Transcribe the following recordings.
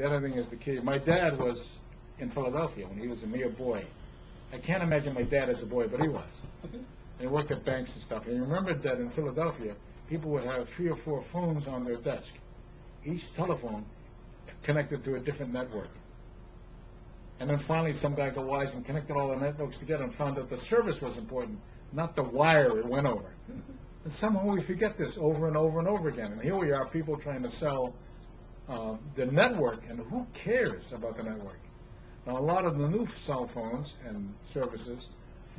The other thing is the key. My dad was in Philadelphia when he was a mere boy. I can't imagine my dad as a boy, but he was. And he worked at banks and stuff. And he remembered that in Philadelphia, people would have 3 or 4 phones on their desk. Each telephone connected to a different network. And then finally some guy got wise and connected all the networks together and found that the service was important, not the wire it went over. And somehow we forget this over and over and over again. And here we are, people trying to sell the network, and who cares about the network? Now, a lot of the new cell phones and services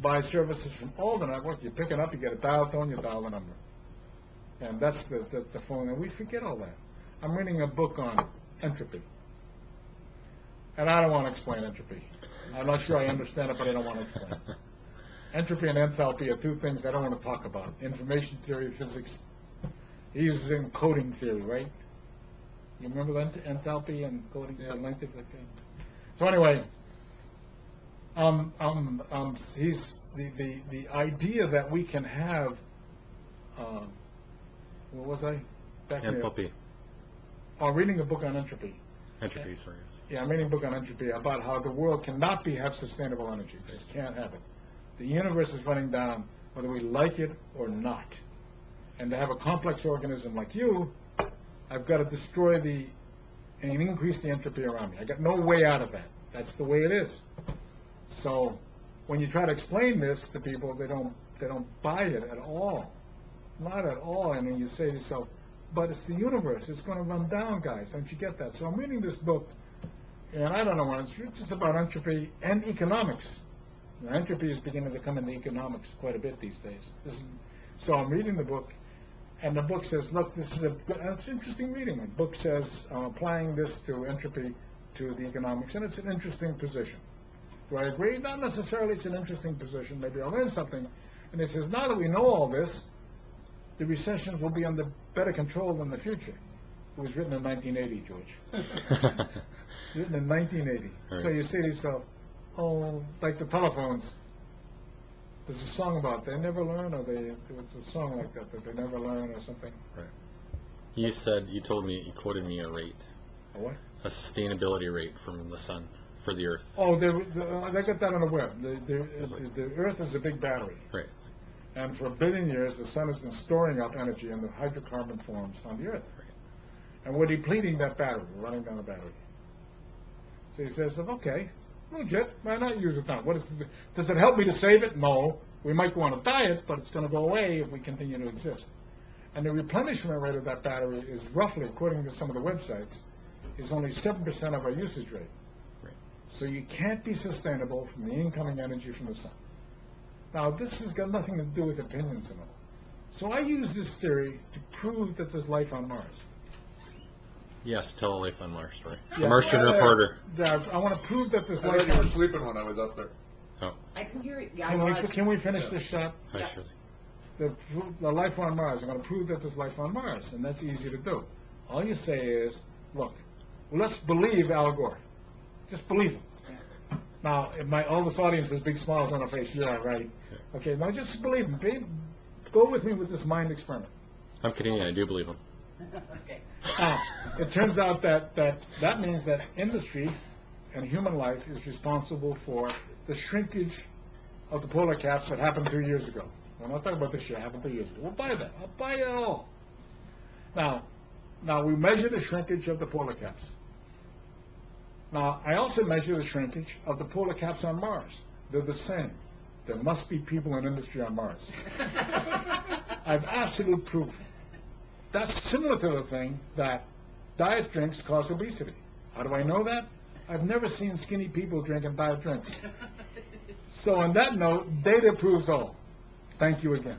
buy services from all the network. You pick it up, you get a dial tone, you dial the number. And that's the phone, and we forget all that. I'm reading a book on entropy. And I don't want to explain entropy. I'm not sure I understand it, but I don't want to explain it. Entropy and enthalpy are 2 things I don't want to talk about. Information theory, physics. He's in coding theory, right? You remember enthalpy and coding? Yeah. So anyway, he's the idea that we can have. What was I? Entropy. Reading a book on entropy. Entropy, sorry. Yeah, I'm reading a book on entropy about how the world cannot have sustainable energy. Just can't have it. The universe is running down whether we like it or not. And to have a complex organism like you, I've got to destroy and increase the entropy around me. I got no way out of that. That's the way it is. So when you try to explain this to people, they don't buy it at all. Not at all. And then you say to yourself, but it's the universe. It's going to run down, guys. Don't you get that? So I'm reading this book, and I don't know what it's just about entropy and economics. Now, entropy is beginning to come into economics quite a bit these days. So I'm reading the book, and the book says, look, it's interesting reading. The book says, I'm applying this to entropy, to the economics, and it's an interesting position. Do I agree? Not necessarily. It's an interesting position. Maybe I'll learn something. And he says, now that we know all this, the recessions will be under better control than the future. It was written in 1980, George. Written in 1980. Right. So you say to yourself, oh, like the telephones. There's a song about they never learn, or it's a song like that they never learn, or something. Right. You told me, you quoted me a rate. A what? A sustainability rate from the sun for the Earth. Oh, they got that on the web. The Earth is a big battery. Right. And for 1 billion years, the sun has been storing up energy in the hydrocarbon forms on the Earth. Right. And we're depleting that battery. We're running down the battery. So he says, okay, legit, why not use it now? Does it help me to save it? No. We might go on a diet, but it's going to go away if we continue to exist. And the replenishment rate of that battery is roughly, according to some of the websites, is only 7% of our usage rate. Right. So you can't be sustainable from the incoming energy from the sun. Now, this has got nothing to do with opinions and all. So I use this theory to prove that there's life on Mars. Yes, tell a life on Mars story. Yeah. Martian reporter. I want to prove that there's I life thought you on were sleeping when I was up there. Oh. I can hear it. Yeah, Can we finish this shot? Hi, Yeah. Shirley. The life on Mars. I'm going to prove that there's life on Mars, and that's easy to do. All you say is, look, let's believe Al Gore. Just believe him. Now, all this audience has big smiles on their face. Yeah, right. Okay, now just believe him. Go with me with this mind experiment. I'm kidding. I do believe him. Okay. Now, it turns out that means that industry and human life is responsible for the shrinkage of the polar caps that happened 2 years ago. We're not talking about this year. It happened 2 years ago. We'll buy that. I'll buy it all. Now we measure the shrinkage of the polar caps. Now, I also measure the shrinkage of the polar caps on Mars. They're the same. There must be people in industry on Mars. I have absolute proof. That's similar to the thing that diet drinks cause obesity. How do I know that? I've never seen skinny people drinking diet drinks. So on that note, data proves all. Thank you again.